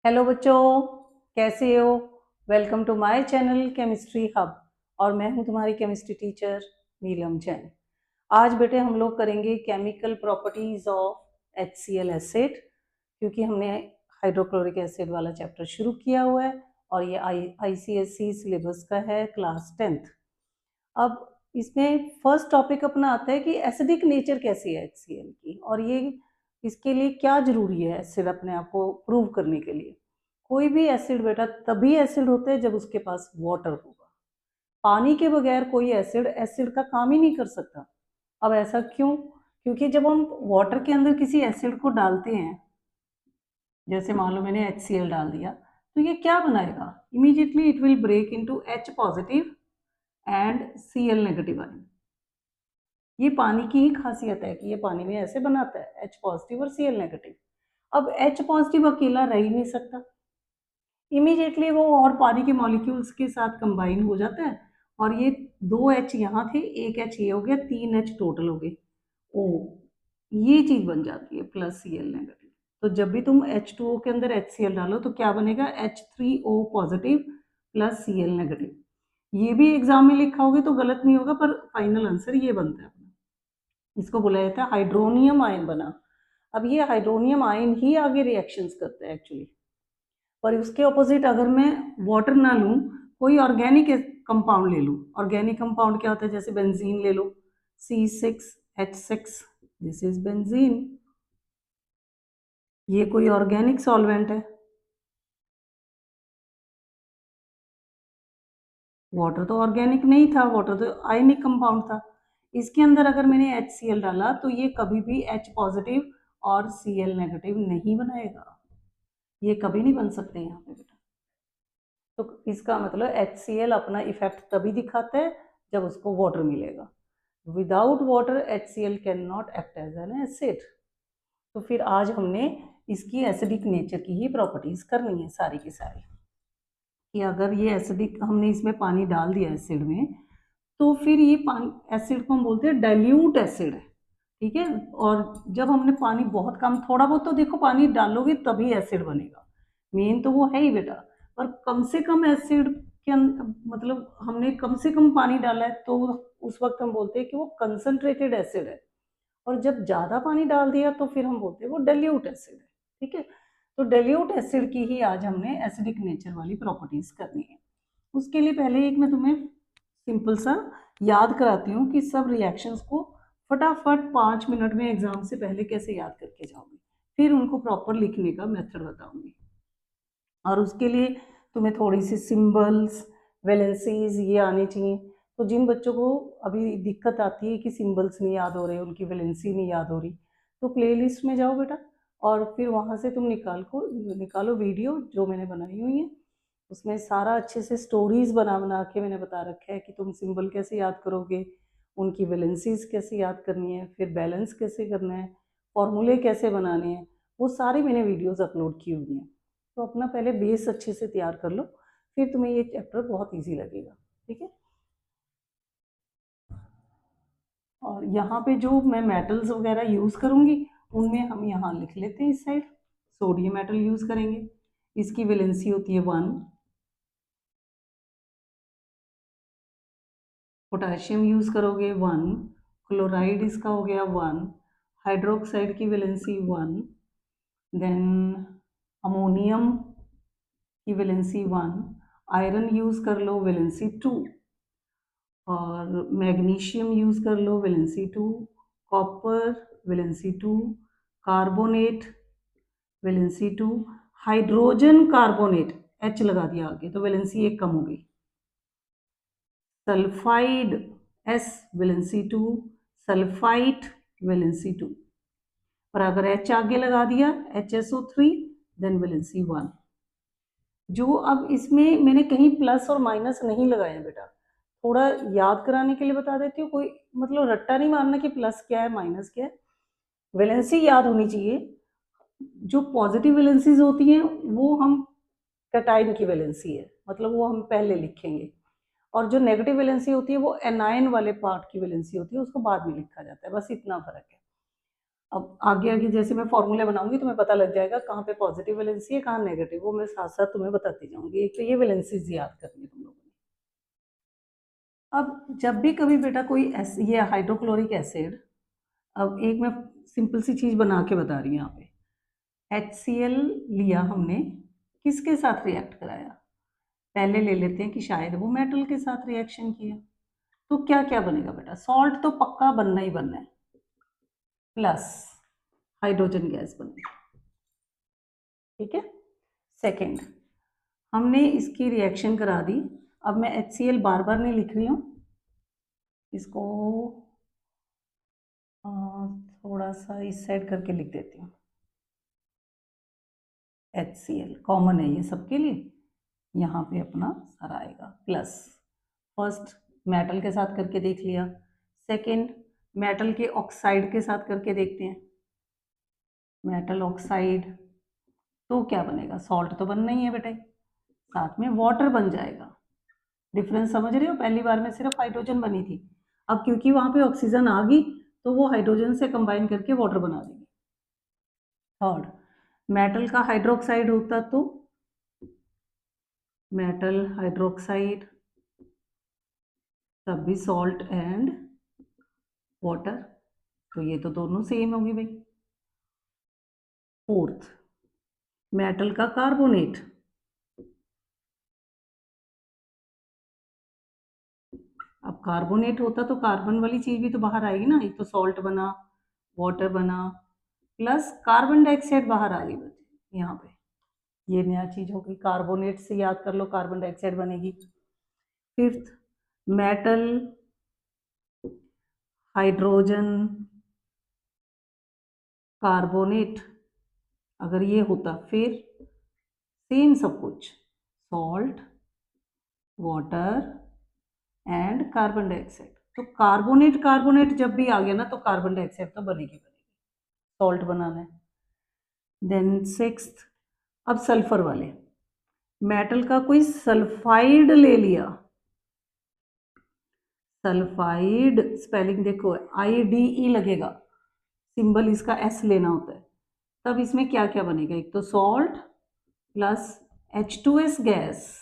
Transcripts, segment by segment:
Hello बच्चों, कैसे हो। Welcome to my channel chemistry hub. और मैं हूं तुम्हारी केमिस्ट्री टीचर नीलम जैन। आज बेटे हम लोग करेंगे chemical properties of HCl acid, क्योंकि हमने हाइड्रोक्लोरिक एसिड वाला चैप्टर शुरू किया हुआ है और ये ICSE सिलेबस का है, क्लास 10th। अब इसमें फर्स्ट टॉपिक अपना आता है कि एसिडिक नेचर कैसी है HCl की, और ये इसके लिए क्या जरूरी है एसिड अपने आप को प्रूव करने के लिए। कोई भी एसिड बेटा तभी एसिड होता है जब उसके पास वाटर होगा। पानी के बगैर कोई एसिड एसिड का काम ही नहीं कर सकता। अब ऐसा क्यों? क्योंकि जब हम वाटर के अंदर किसी एसिड को डालते हैं, जैसे मान लो मैंने HCl डाल दिया, तो ये क्या बनाएगा? Immediately it will break into H positive and Cl negative ion. ये पानी की ही खासियत है कि ये पानी में ऐसे बनाता है, H पॉजिटिव और Cl नेगेटिव। अब H पॉजिटिव अकेला रह ही नहीं सकता, इमीडिएटली वो और पानी के मॉलिक्यूल्स के साथ कंबाइन हो जाता है, और ये 2 H यहाँ थे, 1 H ये हो गया, 3 H टोटल हो गए। ओ, ये चीज बन जाती है प्लस Cl नेगेटिव। तो जब भी तुम H2O के अंदर HCl डालो तो क्या बनेगा? H3O positive plus Cl negative. ये भी एग्जाम में लिखा होगा तो गलत नहीं होगा, पर फाइनल आंसर ये बनता है अपना। इसको बोला जाता है हाइड्रोनियम आयन बना। अब ये हाइड्रोनियम आयन ही आगे रिएक्शंस करता है एक्चुअली। पर उसके ऑपोजिट अगर मैं वाटर ना लूँ, कोई ऑर्गेनिक कंपाउंड ले लूँ। ऑर्गेनिक कंपाउंड क्या होता है? जैसे बेंजीन ले लो, C6H6, दिस इज बेंजीन। ये कोई ऑर्गेनिक सॉल्वेंट है। वाटर तो ऑर्गेनिक नहीं था, वाटर तो आयनिक कंपाउंड था। इसके अंदर अगर मैंने HCl डाला तो ये कभी भी H पॉजिटिव और Cl नेगेटिव नहीं बनाएगा। ये कभी नहीं बन सकते यहाँ पे बेटा। तो इसका मतलब HCl अपना इफेक्ट तभी दिखाता है जब उसको वाटर मिलेगा। Without water HCl can not act as an acid. तो फिर आज हमने इसकी एसिडिक नेचर की ही प्रॉपर्टीज करनी है सारी की सारी, कि अगर ये एसिडिक, हमने इसमें पानी डाल दिया एसिड में, तो फिर ये पानी, एसिड को हम बोलते हैं डाइल्यूट एसिड है, ठीक है। और जब हमने पानी बहुत कम, थोड़ा बहुत तो देखो पानी डालोगे तभी एसिड बनेगा, मेन तो वो है ही बेटा। पर कम से कम एसिड के मतलब हमने कम से कम पानी डाला है तो उस वक्त हम बोलते हैं कि वो कंसंट्रेटेड एसिड है। और जब ज़्यादा पानी डाल दिया तो फिर हम बोलते हैं वो डाइल्यूट एसिड है, ठीक है। तो डाइल्यूट एसिड की ही आज हमने एसिडिक नेचर वाली प्रॉपर्टीज करनी है। उसके लिए पहले एक मैं तुम्हें सिंपल सा याद कराती हूँ कि सब रिएक्शंस को फटाफट 5 मिनट में एग्जाम से पहले कैसे याद करके जाओगे, फिर उनको प्रॉपर लिखने का मेथड बताऊंगी। और उसके लिए तुम्हें थोड़ी सी सिंबल्स, वैलेंसीज ये आनी चाहिए। तो जिन बच्चों को अभी दिक्कत आती है कि सिंबल्स नहीं याद हो रहे, उनकी वैलेंसी नहीं याद हो रही, तो प्लेलिस्ट में जाओ बेटा, और फिर वहाँ से तुम निकालो वीडियो जो मैंने बनाई हुई है। उसमें सारा अच्छे से स्टोरीज बना बना के मैंने बता रखा है कि तुम सिंबल कैसे याद करोगे, उनकी वैलेंसीज कैसे याद करनी है, फिर बैलेंस कैसे करना है, फॉर्मूले कैसे बनाने हैं, वो सारी मैंने वीडियोस अपलोड की हुई हैं। तो अपना पहले बेस अच्छे से तैयार कर लो, फिर तुम्हें ये चैप्टर बहुत ईजी लगेगा, ठीक है। और यहाँ पे जो मैं मेटल्स वगैरह यूज़ करूँगी, उनमें हम यहाँ लिख लेते हैं इस साइड। सोडियम मेटल यूज़ करेंगे, इसकी वैलेंसी होती है 1। पोटाशियम यूज़ करोगे 1, क्लोराइड इसका हो गया 1, हाइड्रोक्साइड की वैलेंसी 1, देन अमोनियम की वैलेंसी 1, आयरन यूज़ कर लो वैलेंसी 2, और मैग्नीशियम यूज़ कर लो valency 2, copper valency 2, carbonate valency 2, hydrogen carbonate H लगा दिया आगे तो वैलेंसी 1 कम हो गई, sulphide S valency 2, sulphite valency 2। और अगर H आगे लगा दिया HSO3, देन वैलेंसी 1। जो अब इसमें मैंने कहीं प्लस और माइनस नहीं लगाया बेटा, थोड़ा याद कराने के लिए बता देती हूँ। कोई मतलब रट्टा नहीं मारना कि प्लस क्या है माइनस क्या है, वैलेंसी याद होनी चाहिए। जो पॉजिटिव वैलेंसीज होती हैं वो हम कैटाइन की वैलेंसी है, मतलब वो हम पहले लिखेंगे। और जो नेगेटिव वैलेंसी होती है वो एनायन वाले पार्ट की वैलेंसी होती है, उसको बाद में लिखा जाता है, बस इतना फर्क है। अब आगे आगे जैसे मैं फॉर्मूले बनाऊंगी तुम्हें पता लग जाएगा कहाँ पे पॉजिटिव वैलेंसी है कहाँ नेगेटिव, वो मैं साथ साथ तुम्हें बताती जाऊंगी। एक तो ये वैलेंसीज याद करनी है तुम लोगों ने। अब जब भी कभी बेटा कोई ये हाइड्रोक्लोरिक एसिड, अब एक मैं सिंपल सी चीज बना के बता रही हूँ यहाँ पे। HCl लिया हमने, किसके साथ रिएक्ट कराया, पहले ले लेते हैं कि शायद वो मेटल के साथ रिएक्शन किया, तो क्या क्या बनेगा बेटा, सॉल्ट तो पक्का बनना ही बनना है, प्लस हाइड्रोजन गैस बनेगी। ठीक है। सेकेंड, हमने इसकी रिएक्शन करा दी। अब मैं HCl बार बार नहीं लिख रही हूँ, इसको थोड़ा सा इस साइड करके लिख देती हूँ। HCl कॉमन है ये सबके लिए, यहाँ पे अपना सारा आएगा प्लस। फर्स्ट मेटल के साथ करके देख लिया, सेकेंड मेटल के ऑक्साइड के साथ करके देखते हैं, मेटल ऑक्साइड, तो क्या बनेगा, सॉल्ट तो बनना ही है बेटे, साथ में वाटर बन जाएगा। डिफरेंस समझ रहे हो, पहली बार में सिर्फ हाइड्रोजन बनी थी, अब क्योंकि वहां पे ऑक्सीजन आ गई तो वो हाइड्रोजन से कंबाइन करके वाटर बना देगी। थर्ड, मेटल का हाइड्रोक्साइड होता तो मेटल हाइड्रोक्साइड, तब भी सॉल्ट एंड वाटर, तो ये तो दोनों सेम होगी भाई। फोर्थ, मेटल का कार्बोनेट, अब कार्बोनेट होता तो कार्बन वाली चीज भी तो बाहर आएगी ना, एक तो सॉल्ट बना, वाटर बना, प्लस कार्बन डाइऑक्साइड बाहर आ गई बच्चे यहाँ पे, ये नया चीज होगी, कार्बोनेट से याद कर लो कार्बन डाइऑक्साइड बनेगी। फिफ्थ, मेटल हाइड्रोजन कार्बोनेट, अगर ये होता फिर सेम सब कुछ, salt water and carbon dioxide, तो कार्बोनेट कार्बोनेट जब भी आ गया ना तो कार्बन डाइऑक्साइड तो बनेगी बनेगी, सॉल्ट बनाना है। देन सिक्स्थ, अब सल्फर वाले, मेटल का कोई सल्फाइड ले लिया, सल्फाइड स्पेलिंग देखो IDE लगेगा, सिंबल इसका S लेना होता है, तब इसमें क्या क्या बनेगा, एक तो सॉल्ट प्लस H2S गैस,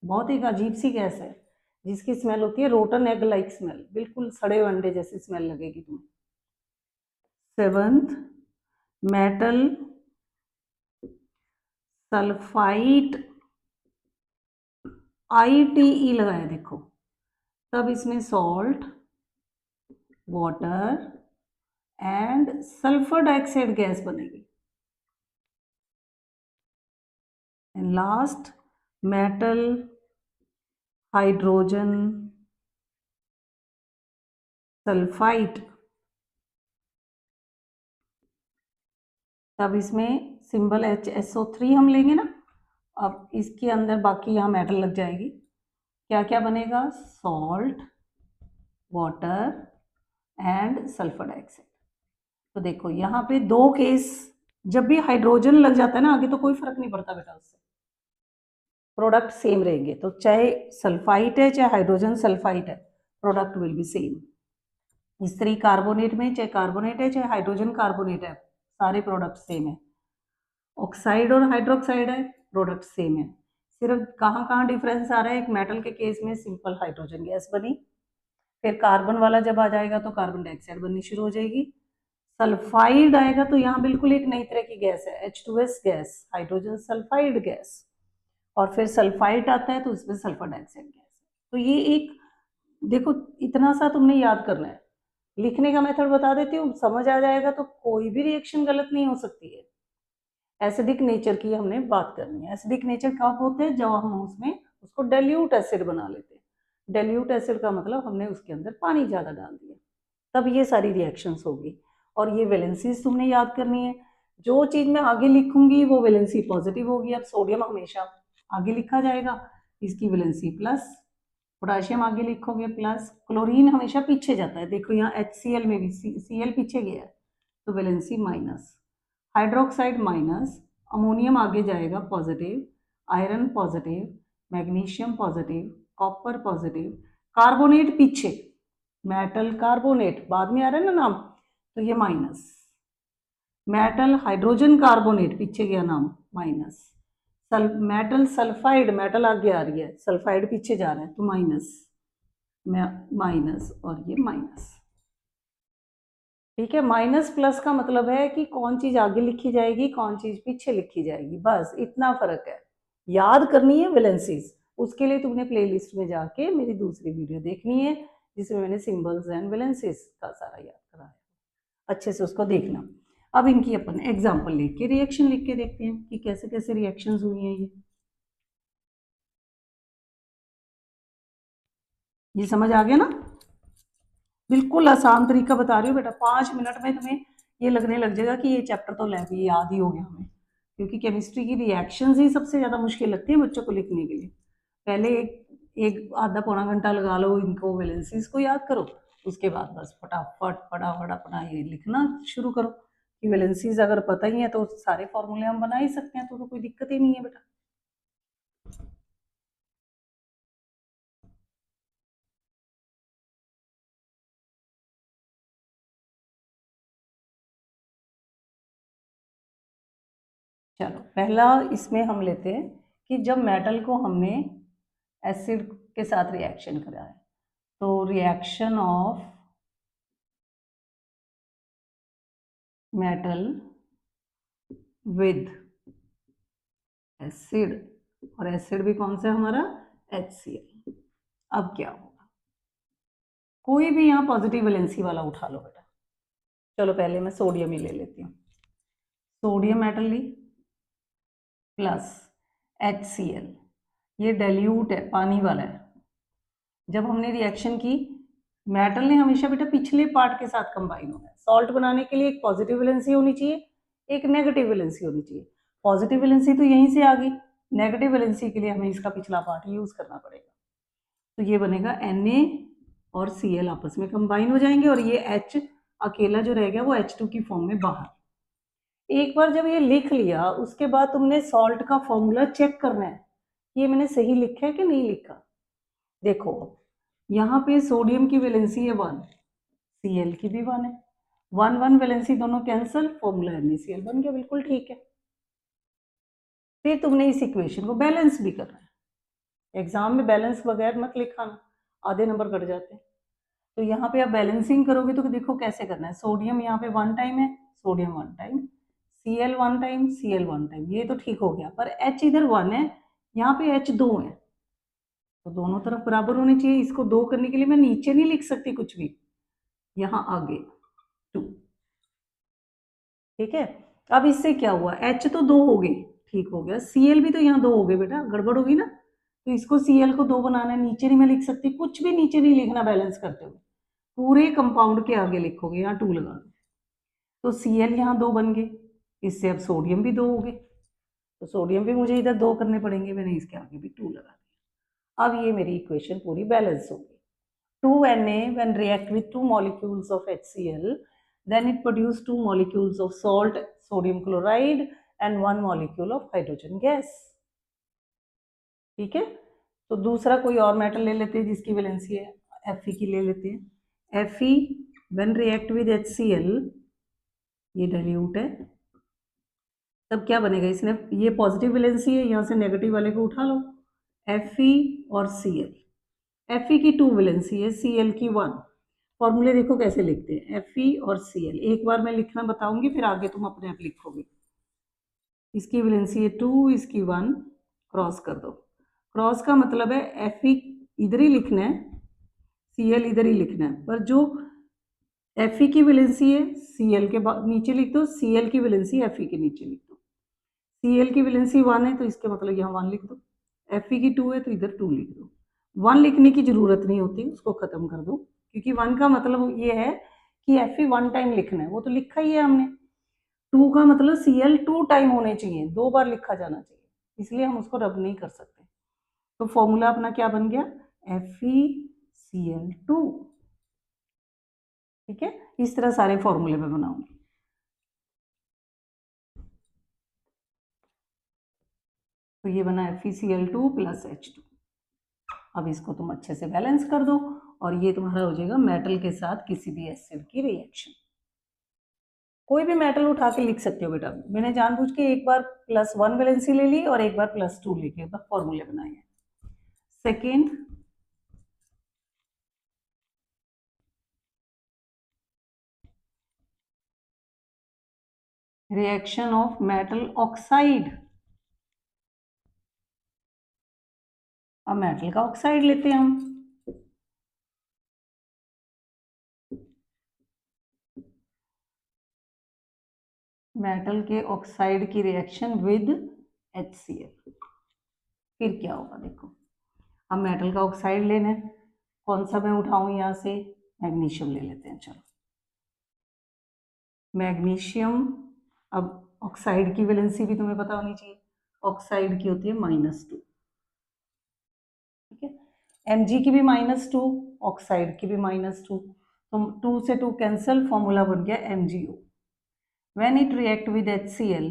बहुत एक अजीब सी गैस है जिसकी स्मेल होती है रोटन एग लाइक स्मेल, बिल्कुल सड़े हुए अंडे जैसी स्मेल लगेगी तुम्हें। सेवंथ, मेटल सल्फाइट ITE लगाया देखो, तब इसमें salt water and sulphur dioxide gas बनेगी। And last, metal hydrogen sulphite, तब इसमें सिंबल HSO3 हम लेंगे ना, अब इसके अंदर बाकी यहाँ मेटल लग जाएगी, क्या क्या बनेगा, salt water and sulphur dioxide. तो देखो यहाँ पे दो केस, जब भी हाइड्रोजन लग जाता है ना आगे तो कोई फर्क नहीं पड़ता बेटा, उससे प्रोडक्ट सेम रहेंगे, तो चाहे सल्फाइट है चाहे हाइड्रोजन सल्फाइट है, प्रोडक्ट विल बी सेम। इस तरह कार्बोनेट में चाहे कार्बोनेट है चाहे हाइड्रोजन कार्बोनेट है, सारे प्रोडक्ट सेम है, ऑक्साइड और हाइड्रोक्साइड है, प्रोडक्ट सेम है, सिर्फ कहाँ कहाँ डिफरेंस आ रहा है, एक मेटल के केस में सिंपल हाइड्रोजन गैस बनी, फिर कार्बन वाला जब आ जाएगा तो कार्बन डाइऑक्साइड बननी शुरू हो जाएगी, सल्फाइड आएगा तो यहाँ बिल्कुल एक नई तरह की गैस है H2S gas, hydrogen sulphide gas, और फिर सल्फाइड आता है तो उसमें सल्फर डाइऑक्साइड गैस है। तो ये एक देखो इतना सा तुमने याद करना है, लिखने का मेथड बता देती हूँ, समझ आ जाएगा तो कोई भी रिएक्शन गलत नहीं हो सकती है। एसिडिक नेचर की हमने बात करनी है, एसिडिक नेचर कब होते हैं, जब हम उसमें उसको डाइल्यूट एसिड बना लेते हैं, डाइल्यूट एसिड का मतलब हमने उसके अंदर पानी ज़्यादा डाल दिया, तब ये सारी रिएक्शंस होगी। और ये वैलेंसीज तुमने याद करनी है, जो चीज़ मैं आगे लिखूंगी वो वैलेंसी पॉजिटिव होगी। अब सोडियम हमेशा आगे लिखा जाएगा, इसकी वैलेंसी प्लस, पोटाशियम आगे लिखोगे प्लस, क्लोरीन हमेशा पीछे जाता है, देखो यहाँ HCl में भी Cl पीछे गया है तो valency minus, hydroxide minus, ammonium आगे जाएगा positive, iron positive, magnesium positive, copper positive, carbonate पीछे, मेटल कार्बोनेट बाद में आ रहा है ना नाम, तो ये माइनस। मेटल हाइड्रोजन कार्बोनेट, पीछे गया नाम, माइनस। मेटल सल्फाइड, मेटल आगे आ रही है, सल्फाइड पीछे जा रहा है तो माइनस, माइनस और ये माइनस। ठीक है, माइनस प्लस का मतलब है कि कौन चीज आगे लिखी जाएगी, कौन चीज पीछे लिखी जाएगी, बस इतना फर्क है। याद करनी है वैलेंसीज, उसके लिए तुमने प्लेलिस्ट में जाके मेरी दूसरी वीडियो देखनी है जिसमें मैंने सिंबल्स एंड वैलेंसीज का सारा याद कराया, अच्छे से उसको देखना। अब इनकी अपन एग्जाम्पल लिख के रिएक्शन लिख के देखते हैं कि कैसे कैसे रिएक्शंस हुई हैं। ये समझ आ गया ना? बिल्कुल आसान तरीका बता रही हूँ बेटा, 5 मिनट में तुम्हें ये लगने लग जाएगा कि ये चैप्टर तो भी याद ही हो गया हमें, क्योंकि केमिस्ट्री की रिएक्शंस ही सबसे ज़्यादा मुश्किल लगती है बच्चों को लिखने के लिए। पहले एक एक आधा पौना घंटा लगा लो इनको वैलेंसीज को याद करो, उसके बाद बस फटाफट फटाफट अपना ये लिखना शुरू करो कि वैलेंसीज अगर पता ही है तो सारे फॉर्मूले हम बना ही सकते हैं, तो कोई दिक्कत ही नहीं है बेटा। चलो पहला इसमें हम लेते हैं कि जब मेटल को हमने एसिड के साथ रिएक्शन करा है, तो reaction of metal with acid, और एसिड भी कौन सा है हमारा, HCl। अब क्या होगा, कोई भी यहाँ पॉजिटिव वैलेंसी वाला उठा लो बेटा। चलो पहले मैं सोडियम ही ले लेती हूँ, सोडियम मेटल ली प्लस HCl, ये डाइल्यूट है, पानी वाला है। जब हमने रिएक्शन की, मेटल ने हमेशा बेटा पिछले पार्ट के साथ कंबाइन होना है। सॉल्ट बनाने के लिए एक पॉजिटिव वैलेंसी होनी चाहिए, एक नेगेटिव वैलेंसी होनी चाहिए। पॉजिटिव वैलेंसी तो यहीं से आ गई, नेगेटिव वैलेंसी के लिए हमें इसका पिछला पार्ट यूज करना पड़ेगा। तो ये बनेगा Na और Cl आपस में कंबाइन हो जाएंगे, और ये H अकेला जो रह गया वो H2 की फॉर्म में बाहर। एक बार जब ये लिख लिया, उसके बाद तुमने सॉल्ट का फॉर्मूला चेक करना है, ये मैंने सही लिखा है कि नहीं लिखा। देखो यहाँ पे सोडियम की वैलेंसी है 1, Cl की भी 1 है, 1 1 वैलेंसी दोनों कैंसिल, फॉर्मूला NaCl बन गया, बिल्कुल ठीक है। फिर तुमने इस इक्वेशन को बैलेंस भी करना है, एग्जाम में बैलेंस बगैर मत लिखाना, आधे नंबर कट जाते हैं। तो यहाँ पे आप बैलेंसिंग करोगे तो देखो कैसे करना है। सोडियम यहाँ पे 1 टाइम है, sodium 1 time, Cl 1 time, Cl 1 time, ये तो ठीक हो गया, पर H इधर 1 है, यहाँ पे H 2 है, तो दोनों तरफ बराबर होने चाहिए। इसको 2 करने के लिए मैं नीचे नहीं लिख सकती कुछ भी, यहाँ आगे 2। ठीक है, अब इससे क्या हुआ, H तो 2 हो गए, ठीक हो गया, Cl भी तो यहाँ 2 हो गए बेटा, गड़बड़ होगी ना। तो इसको Cl को 2 बनाना है, नीचे नहीं मैं लिख सकती, कुछ भी नीचे नहीं लिखना बैलेंस करते हुए, पूरे कंपाउंड के आगे लिखोगे, यहाँ 2 लगा दो, तो Cl यहाँ 2 बन गए, इससे अब सोडियम भी 2 हो गए, तो सोडियम भी मुझे इधर 2 करने पड़ेंगे, मैंने इसके आगे भी 2 लगा दिया। अब ये मेरी इक्वेशन पूरी बैलेंस होगी। 2Na when react with 2 molecules of HCl, then it produce 2 molecules of salt, sodium chloride, and 1 molecule of hydrogen gas। ठीक है, तो दूसरा कोई और मेटल ले लेते हैं जिसकी वैलेंसी है Fe की ले लेते हैं। Fe when react with HCl, ये डाइल्यूट है, तब क्या बनेगा, इसने ये पॉजिटिव वैलेंसी है, यहाँ से नेगेटिव वाले को उठा लो, Fe और Cl। Fe की 2 वैलेंसी है, Cl की 1। फॉर्मूले देखो कैसे लिखते हैं, Fe और Cl, एक बार मैं लिखना बताऊंगी, फिर आगे तुम अपने आप लिखोगे। इसकी वैलेंसी है 2, इसकी 1, क्रॉस कर दो। क्रॉस का मतलब है Fe इधर ही लिखना है, Cl इधर ही लिखना है, पर जो Fe की वैलेंसी है Cl के नीचे लिख दो, Cl की वैलेंसी Fe के नीचे लिख दो। Cl की वैलेंसी 1 है तो इसके मतलब यहाँ 1 लिख दो, Fe की 2 है तो इधर 2 लिख दो। 1 लिखने की जरूरत नहीं होती, उसको खत्म कर दो, क्योंकि 1 का मतलब ये है कि Fe 1 टाइम लिखना है, वो तो लिखा ही है हमने। 2 का मतलब Cl 2 टाइम होने चाहिए, 2 बार लिखा जाना चाहिए, इसलिए हम उसको रब नहीं कर सकते। तो फॉर्मूला अपना क्या बन गया, FeCl2। ठीक है, इस तरह सारे फॉर्मूले में बनाऊंगी। तो ये बना FeCl2 प्लस H2। अब इसको तुम अच्छे से बैलेंस कर दो, और ये तुम्हारा हो जाएगा मेटल के साथ किसी भी एसिड की रिएक्शन। कोई भी मेटल उठा के लिख सकते हो बेटा, मैंने जानबूझ के एक बार +1 वैलेंसी ले ली और एक बार +2 लेके बस फॉर्मूले बनाए हैं। Second, reaction of metal oxide. अब मेटल का ऑक्साइड लेते हैं हम। मेटल के ऑक्साइड की रिएक्शन विद HCl, फिर क्या होगा देखो। अब मेटल का ऑक्साइड लेना है, कौन सा मैं उठाऊं यहाँ से, मैग्नीशियम ले लेते हैं चलो। मैग्नीशियम, अब ऑक्साइड की वैलेंसी भी तुम्हें पता होनी चाहिए, ऑक्साइड की होती है -2, ठीक है। Mg की भी -2, ऑक्साइड की भी -2, तो 2 से 2 कैंसिल, फॉर्मूला बन गया MgO। When it react with HCl,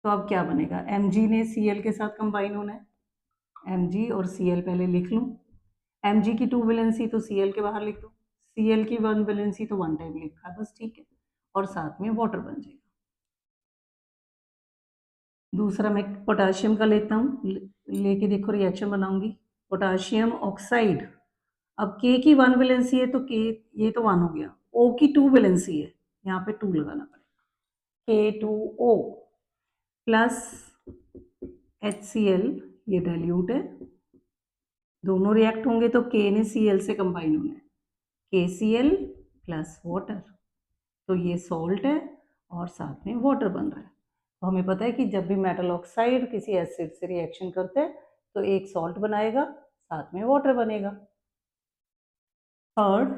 तो अब क्या बनेगा, Mg ने Cl के साथ कंबाइन होना है, Mg और Cl पहले लिख लूँ। Mg की 2 वैलेंसी तो Cl के बाहर लिख दो, Cl की 1 वैलेंसी तो 1 टाइम लिखा बस, ठीक है, और साथ में वाटर बन जाएगा। दूसरा मैं पोटाशियम का लेता हूँ, लेके देखो रिएक्शन बनाऊंगी। पोटाशियम ऑक्साइड, अब K की 1 वैलेंसी है तो K, ये तो 1 हो गया, O की 2 वैलेंसी है, यहाँ पे 2 लगाना पड़ेगा, K2O प्लस HCl, ये डाइल्यूट है, दोनों रिएक्ट होंगे तो K ने Cl से कंबाइन होना है, KCl प्लस वाटर, तो ये सॉल्ट है और साथ में वाटर बन रहा है। तो हमें पता है कि जब भी मेटल ऑक्साइड किसी एसिड से रिएक्शन करते हैं तो एक सॉल्ट बनाएगा, साथ में वाटर बनेगा। थर्ड,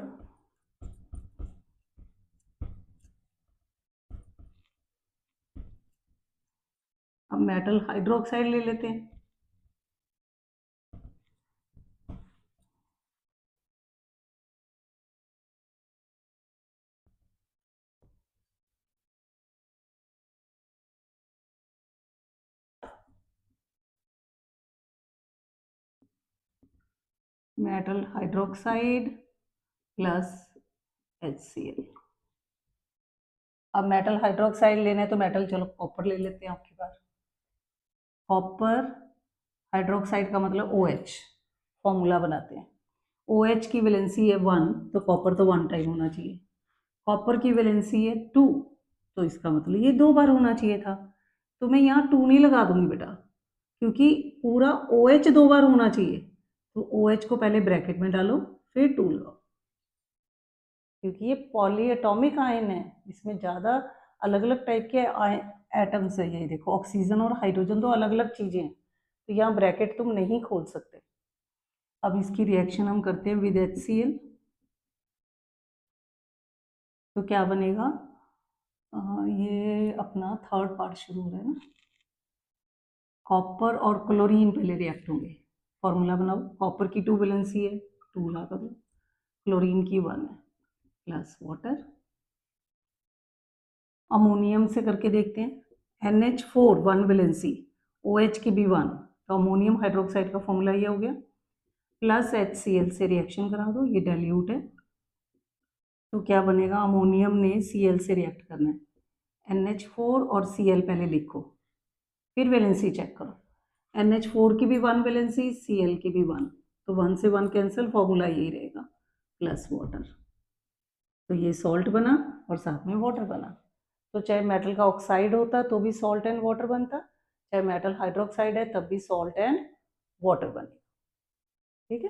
अब मेटल हाइड्रोक्साइड ले लेते हैं। Metal hydroxide plus HCl। अब मेटल हाइड्रोक्साइड लेना है तो मेटल, चलो कॉपर ले लेते हैं आपकी बार। कॉपर हाइड्रोक्साइड का मतलब OH, फॉर्मूला बनाते हैं। OH की वैलेंसी है 1, तो कॉपर तो 1 टाइम होना चाहिए। कॉपर की वैलेंसी है 2, तो इसका मतलब ये 2 बार होना चाहिए था, तो मैं यहाँ 2 नहीं लगा दूंगी बेटा, क्योंकि पूरा OH 2 बार होना चाहिए, तो OH को पहले ब्रैकेट में डालो फिर 2 लगाओ, क्योंकि ये पॉलीएटॉमिक आयन है, इसमें ज़्यादा अलग अलग टाइप के एटम्स है। ये देखो, ऑक्सीजन और हाइड्रोजन तो अलग अलग चीज़ें हैं, तो यहाँ ब्रैकेट तुम नहीं खोल सकते। अब इसकी रिएक्शन हम करते हैं विद HCl, तो क्या बनेगा, ये अपना थर्ड पार्ट शुरू हो रहा है ना, कॉपर और क्लोरीन पहले रिएक्ट होंगे। फॉर्मूला बनाओ, कॉपर की 2 वैलेंसी है, 2 लगा दो, क्लोरीन की 1 है, प्लस वाटर। अमोनियम से करके देखते हैं, NH4 1 वैलेंसी, OH की भी 1, तो अमोनियम हाइड्रोक्साइड का फॉर्मूला ये हो गया, प्लस HCl से रिएक्शन करा दो, ये डाइल्यूट है, तो क्या बनेगा, अमोनियम ने Cl से रिएक्ट करना है, NH4 और Cl पहले लिखो, फिर वैलेंसी चेक करो, NH4 की भी 1 वैलेंसी, Cl की भी 1, तो 1 से 1 कैंसिल, फॉर्मूला यही रहेगा, प्लस वाटर, तो ये सॉल्ट बना और साथ में वाटर बना। तो चाहे मेटल का ऑक्साइड होता तो भी सॉल्ट एंड वाटर बनता, चाहे मेटल हाइड्रोक्साइड है तब भी सॉल्ट एंड वाटर बने, ठीक है।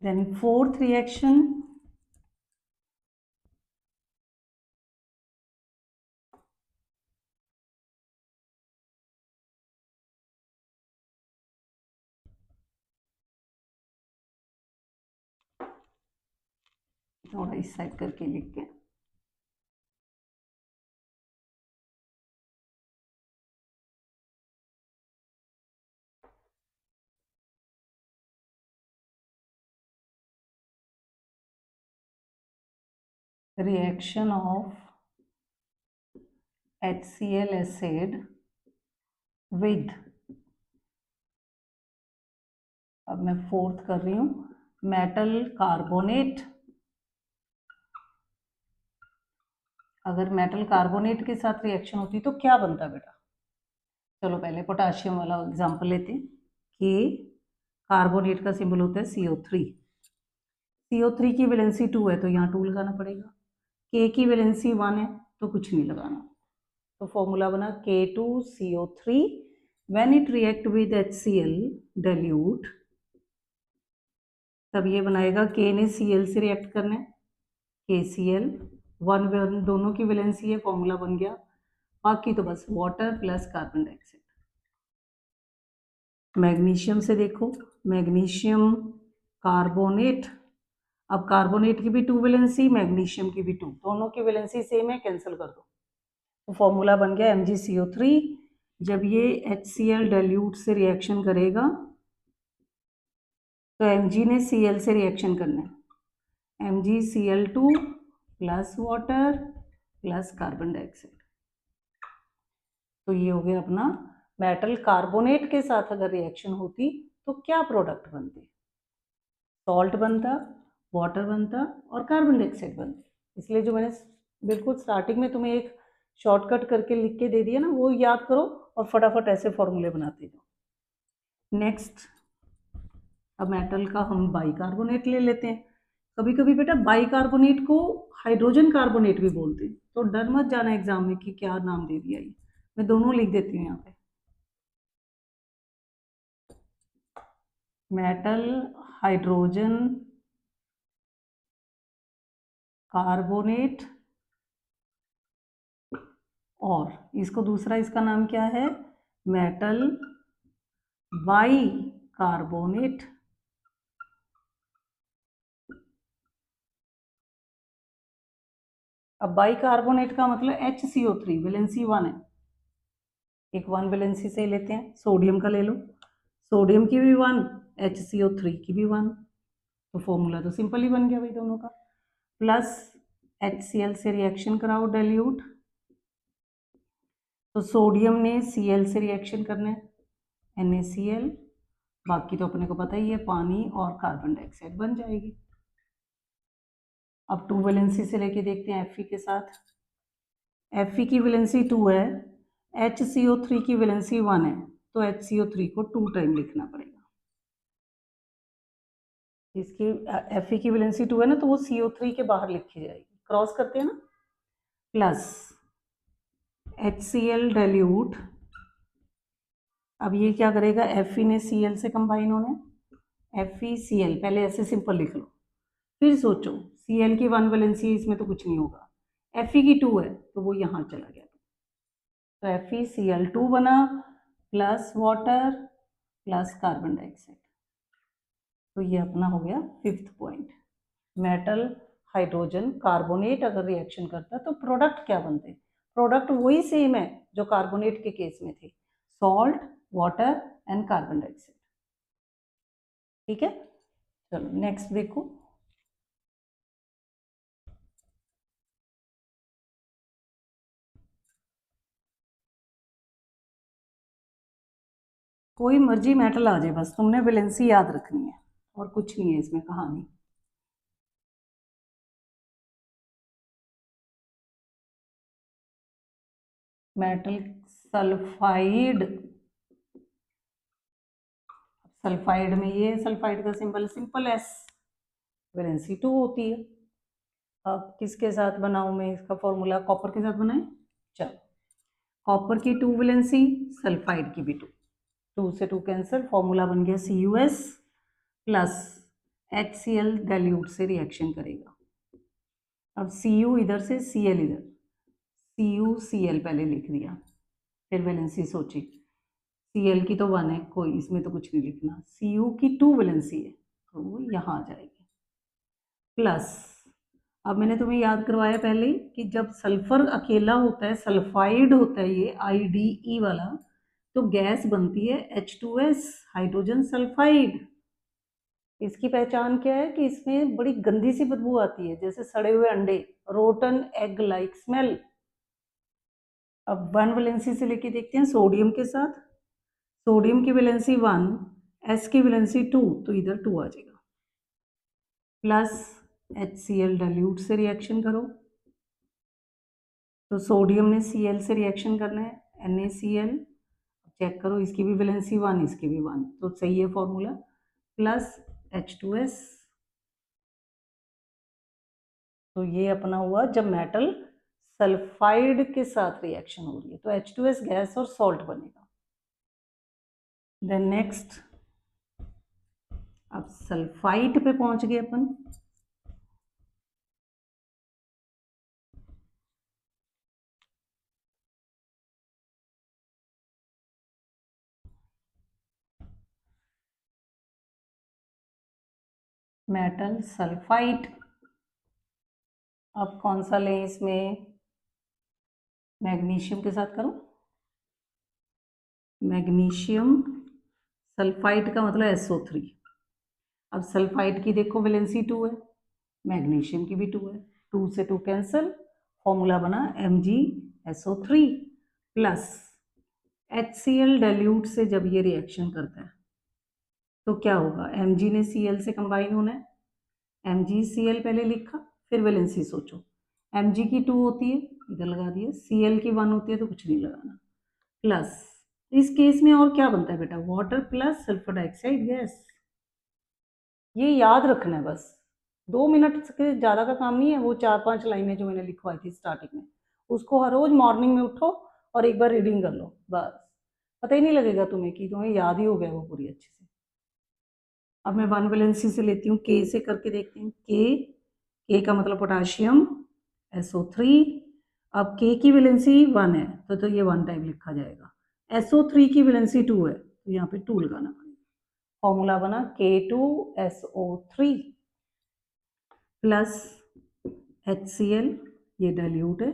देन फोर्थ रिएक्शन, थोड़ा इस साइड करके लिख के, reaction of HCl acid with, अब मैं फोर्थ कर रही हूँ, मेटल कार्बोनेट अगर मेटल कार्बोनेट के साथ रिएक्शन होती तो क्या बनता बेटा? चलो पहले पोटाशियम वाला एग्जांपल लेते हैं कि कार्बोनेट का सिंबल होता है CO3। CO3 की वैलेंसी 2 है तो यहाँ 2 लगाना पड़ेगा। K की वैलेंसी 1 है तो कुछ नहीं लगाना। तो फॉर्मूला बना K2CO3 when it react with HCl dilute, तब ये बनाएगा K ने Cl से रिएक्ट करना है, KCl 1 दोनों की वैलेंसी है, फॉर्मूला बन गया। बाकी तो बस water plus carbon dioxide. Magnesium से देखो, मैग्नीशियम कार्बोनेट, अब कार्बोनेट की भी 2 वैलेंसी, मैग्नीशियम की भी 2, दोनों की वैलेंसी सेम है, कैंसिल कर दो। तो फॉर्मूला बन गया MgCO3। जब ये HCl डाइल्यूट से रिएक्शन करेगा तो Mg ने Cl से रिएक्शन करना है, MgCl2 plus water plus carbon dioxide. तो ये हो गया अपना मेटल कार्बोनेट के साथ अगर रिएक्शन होती तो क्या प्रोडक्ट बनते? सॉल्ट बनता, वाटर बनता और कार्बन डाइऑक्साइड बनती। इसलिए जो मैंने बिल्कुल स्टार्टिंग में तुम्हें एक शॉर्टकट करके लिख के दे दिया ना, वो याद करो और फटाफट ऐसे फॉर्मूले बनाते जाओ। नेक्स्ट, अब मेटल का हम बाइकार्बोनेट ले लेते हैं। कभी कभी बेटा बाइकार्बोनेट को हाइड्रोजन कार्बोनेट भी बोलते हैं, तो डर मत जाना एग्जाम में कि क्या नाम दे दिया ये, मैं दोनों लिख देती हूँ यहाँ पे। मेटल हाइड्रोजन कार्बोनेट, और इसको दूसरा इसका नाम क्या है? Metal by carbonate. अब बाई कार्बोनेट का मतलब HCO3 वैलेंसी 1 है, एक 1 वैलेंसी से लेते हैं। सोडियम का ले लो, सोडियम की भी 1, HCO3 की भी 1, तो फॉर्मूला तो सिंपल ही बन गया भाई दोनों का। प्लस HCl से रिएक्शन कराओ डाइल्यूट, तो सोडियम ने Cl से रिएक्शन करना है, NaCl, बाकी तो अपने को पता ही है पानी और कार्बन डाइऑक्साइड बन जाएगी। अब 2 वैलेंसी से लेके देखते हैं Fe के साथ। Fe की वैलेंसी 2 है, HCO3 की वैलेंसी 1 है, तो HCO3 को 2 टाइम लिखना पड़ेगा। इसकी Fe की वैलेंसी 2 है ना, तो वो CO3 के बाहर लिखी जाएगी, क्रॉस करते हैं ना। प्लस HCl डाइल्यूट, अब ये क्या करेगा, Fe ने Cl से कंबाइन होना है, FeCl, पहले ऐसे सिंपल लिख लो, फिर सोचो Cl की 1 वैलेंसी है, इसमें तो कुछ नहीं होगा, Fe की 2 है तो वो यहाँ चला गया, तो FeCl2 बना plus water plus carbon dioxide. तो ये अपना हो गया 5th point. Metal hydrogen carbonate अगर रिएक्शन करता तो प्रोडक्ट क्या बनते? प्रोडक्ट वही सेम है जो कार्बोनेट के केस में थे, salt, water and carbon dioxide. ठीक है, चलो नेक्स्ट देखो। कोई मर्जी मेटल आ जाए, बस तुमने वैलेंसी याद रखनी है और कुछ नहीं है इसमें कहानी। मेटल सल्फाइड, सल्फाइड में ये सल्फाइड का सिंबल सिंपल S, वैलेंसी 2 होती है। अब किसके साथ बनाऊं मैं इसका फॉर्मूला? कॉपर के साथ बनाए। चलो, कॉपर की 2 वैलेंसी, सल्फाइड की भी 2, 2 से 2 कैंसिल, फॉर्मूला बन गया CuS प्लस HCl डाइल्यूट से रिएक्शन करेगा। अब Cu इधर से, Cl इधर, CuCl पहले लिख दिया, फिर वैलेंसी सोची, Cl की तो 1 है, कोई इसमें तो कुछ नहीं लिखना, Cu की 2 वैलेंसी है तो वो यहाँ आ जाएगी। प्लस, अब मैंने तुम्हें याद करवाया पहले कि जब सल्फर अकेला होता है, सल्फाइड होता है ये IDE वाला, तो गैस बनती है H2S, हाइड्रोजन सल्फाइड। इसकी पहचान क्या है कि इसमें बड़ी गंदी सी बदबू आती है, जैसे सड़े हुए अंडे, रोटन एग लाइक स्मेल। अब 1 वैलेंसी से लेके देखते हैं सोडियम के साथ। सोडियम की वैलेंसी 1, S की वैलेंसी 2, तो इधर 2 आ जाएगा। प्लस HCl डाइल्यूट से रिएक्शन करो, तो सोडियम ने Cl से रिएक्शन करना है NaCl, चेक करो इसकी भी वैलेंसी 1, इसकी भी 1, तो सही है फॉर्मूला, प्लस H2S। तो ये अपना हुआ जब मेटल सल्फाइड के साथ रिएक्शन हो रही है, तो H2S गैस और सॉल्ट बनेगा। देन नेक्स्ट, अब सल्फाइड पे पहुंच गए अपन। मेटल सल्फाइड, अब कौन सा लें इसमें, मैग्नीशियम के साथ करूं, मैग्नीशियम सल्फाइड का मतलब SO3। अब सल्फाइड की देखो वैलेंसी 2 है, मैग्नीशियम की भी 2 है, 2 से 2 कैंसिल, फॉर्मूला बना MgSO3 प्लस HCl डाइल्यूट से जब ये रिएक्शन करता है तो क्या होगा, Mg ने Cl से कंबाइन होना है, MgCl पहले लिखा, फिर वैलेंसी सोचो, Mg की 2 होती है, इधर लगा दिए, Cl की 1 होती है तो कुछ नहीं लगाना, प्लस इस केस में और क्या बनता है बेटा, water plus sulphur dioxide gas. ये याद रखना है बस, 2 मिनट से ज़्यादा का काम नहीं है, वो 4-5 लाइनें जो मैंने लिखवाई थी स्टार्टिंग में, उसको हर रोज मॉर्निंग में उठो और एक बार रीडिंग कर लो, बस पता ही नहीं लगेगा तुम्हें कि तुम्हें याद ही हो गया वो पूरी अच्छे से। अब मैं वन वैलेंसी से लेती हूँ, के से करके देखते हैं, के का मतलब पोटाशियम SO3। अब के की वैलेंसी 1 है तो ये 1 टाइप लिखा जाएगा, SO3 की वैलेंसी 2 है तो यहाँ पे 2 लगाना पड़ेगा, फॉर्मूला बना K2SO3 प्लस HCl, ये डाइल्यूट है,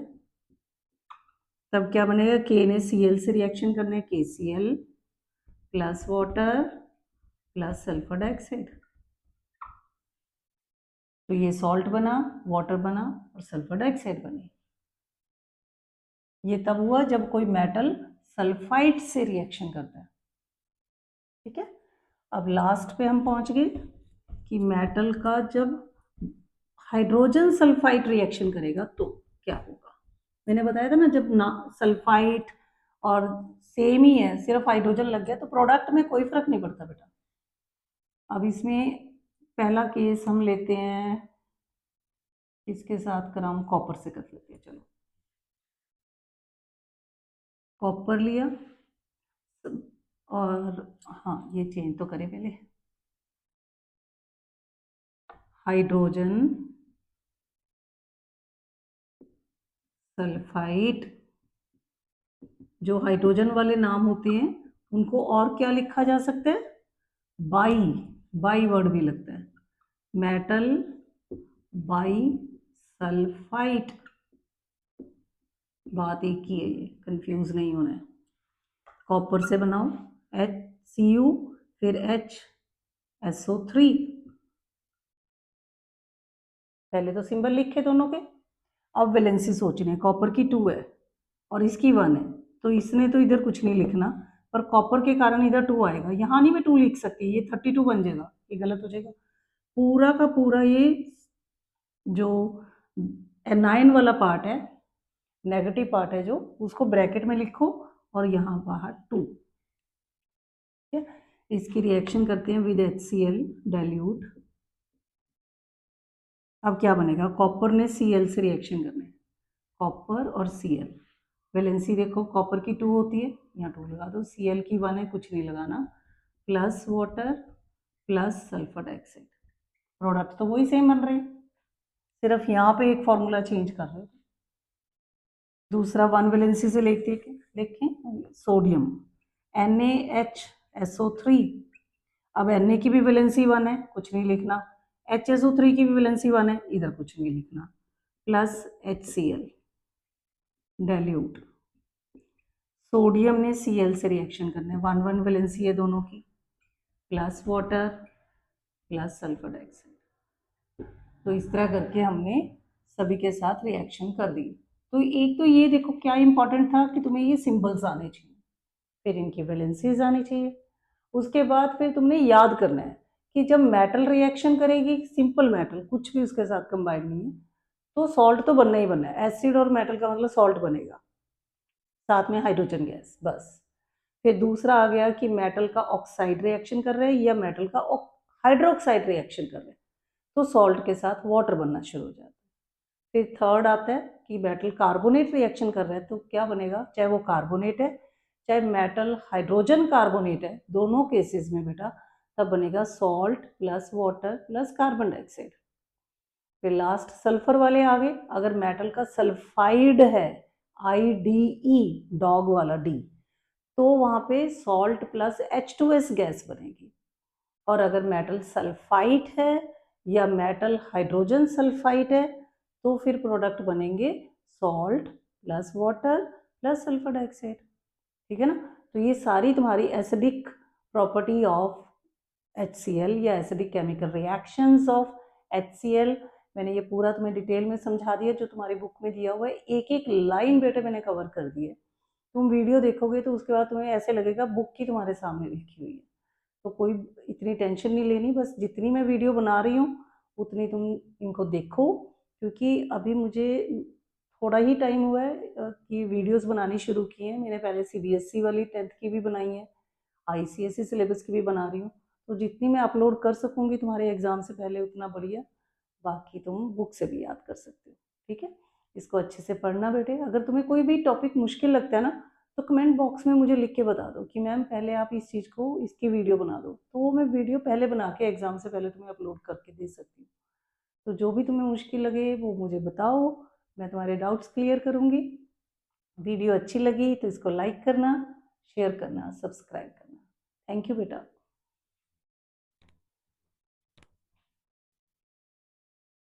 तब क्या बनेगा, के ने Cl से रिएक्शन करना है, KCl plus water plus sulphur dioxide, तो ये सॉल्ट बना, वाटर बना और सल्फर डाइऑक्साइड बनी। ये तब हुआ जब कोई मेटल सल्फाइड से रिएक्शन करता है, ठीक है। अब लास्ट पे हम पहुंच गए कि मेटल का जब हाइड्रोजन सल्फाइड रिएक्शन करेगा तो क्या होगा। मैंने बताया था ना, जब ना सल्फाइड और सेम ही है, सिर्फ हाइड्रोजन लग गया तो प्रोडक्ट में कोई फर्क नहीं पड़ता बेटा। अब इसमें पहला केस हम लेते हैं, इसके साथ कराऊं, कॉपर से कर लेते हैं, चलो कॉपर लिया, और हाँ ये चेंज तो करें पहले, हाइड्रोजन सल्फाइड, जो हाइड्रोजन वाले नाम होते हैं उनको और क्या लिखा जा सकता है, बाई, बाई वर्ड भी लगता है, मेटल बाई सल्फाइड, बात एक ही है, ये कंफ्यूज नहीं होना है। कॉपर से बनाओ HCu, फिर HSO3, पहले तो सिंबल लिखे दोनों के। अब वैलेंसी सोचने, कॉपर की 2 है और इसकी 1 है, तो इसने तो इधर कुछ नहीं लिखना, पर कॉपर के कारण इधर 2 आएगा, यहाँ नहीं मैं 2 लिख सकती, ये 32 बन जाएगा, ये गलत हो जाएगा। पूरा का पूरा ये जो एनायन वाला पार्ट है, नेगेटिव पार्ट है जो, उसको ब्रैकेट में लिखो और यहाँ बाहर 2, ठीक है। इसकी रिएक्शन करते हैं विद HCl डाइल्यूट। अब क्या बनेगा, कॉपर ने Cl से रिएक्शन करना है, कॉपर और Cl, वैलेंसी देखो कॉपर की 2 होती है, यहाँ 2 लगा दो, Cl की 1 है, कुछ नहीं लगाना, plus water plus sulphur dioxide, product तो वही सेम बन रहे हैं, सिर्फ यहाँ पे एक फॉर्मूला चेंज कर रहे हो। दूसरा वन वैलेंसी से देखें सोडियम NaHSO3, अब Na की भी वैलेंसी 1 है, कुछ नहीं लिखना, HSO3 की भी वैलेंसी 1 है, इधर कुछ नहीं लिखना, प्लस HCl डाइल्यूट, सोडियम ने Cl से रिएक्शन करना है, 1-1 वैलेंसी है दोनों की, plus water plus sulphur dioxide, तो इस तरह करके हमने सभी के साथ रिएक्शन कर दी। तो एक तो ये देखो क्या इंपॉर्टेंट था कि तुम्हें ये सिंबल्स आने चाहिए, फिर इनकी वैलेंसीज आनी चाहिए, उसके बाद फिर तुमने याद करना है कि जब मेटल रिएक्शन करेगी, सिंपल मेटल कुछ भी उसके साथ कंबाइंड नहीं है, तो सॉल्ट तो बनना ही बनना है, एसिड और मेटल का मतलब सॉल्ट बनेगा, साथ में हाइड्रोजन गैस, बस। फिर दूसरा आ गया कि मेटल का ऑक्साइड रिएक्शन कर रहे हैं या मेटल का हाइड्रोक्साइड रिएक्शन कर रहे हैं, तो सॉल्ट के साथ वाटर बनना शुरू हो जाता है। फिर थर्ड आता है कि मेटल कार्बोनेट रिएक्शन कर रहा है, तो क्या बनेगा, चाहे वो कार्बोनेट है चाहे मेटल हाइड्रोजन कार्बोनेट है, दोनों केसेस में बेटा तब बनेगा salt plus water plus carbon dioxide. फिर लास्ट सल्फर वाले आ गए, अगर मेटल का सल्फाइड है, IDE, डॉग वाला डी, तो वहाँ पे सॉल्ट प्लस H2S गैस बनेगी। और अगर मेटल सल्फाइड है या मेटल हाइड्रोजन सल्फाइड है, तो फिर प्रोडक्ट बनेंगे salt plus water plus sulphur dioxide, ठीक है ना। तो ये सारी तुम्हारी एसिडिक प्रॉपर्टी ऑफ HCl या acidic chemical reactions of HCl, मैंने ये पूरा तुम्हें डिटेल में समझा दिया, जो तुम्हारी बुक में दिया हुआ है, एक एक लाइन बेटे मैंने कवर कर दी है। तुम वीडियो देखोगे तो उसके बाद तुम्हें ऐसे लगेगा बुक ही तुम्हारे सामने लिखी हुई है, तो कोई इतनी टेंशन नहीं लेनी, बस जितनी मैं वीडियो बना रही हूँ उतनी तुम इनको देखो, क्योंकि अभी मुझे थोड़ा ही टाइम हुआ है कि वीडियोस बनानी शुरू की हैं। मैंने पहले CBSE वाली 10th की भी बनाई है, ICSE सिलेबस की भी बना रही हूँ, तो जितनी मैं अपलोड कर सकूँगी तुम्हारे एग्ज़ाम से पहले उतना बढ़िया, बाकी तुम बुक से भी याद कर सकते हो, ठीक है। इसको अच्छे से पढ़ना बेटे, अगर तुम्हें कोई भी टॉपिक मुश्किल लगता है ना, तो कमेंट बॉक्स में मुझे लिख के बता दो कि मैम पहले आप इस चीज़ को, इसकी वीडियो बना दो, तो वो मैं वीडियो पहले बना के एग्ज़ाम से पहले तुम्हें अपलोड करके दे सकती हूँ। तो जो भी तुम्हें मुश्किल लगे वो मुझे बताओ, मैं तुम्हारे डाउट्स क्लियर करूँगी। वीडियो अच्छी लगी तो इसको लाइक करना, शेयर करना, सब्सक्राइब करना। थैंक यू बेटा।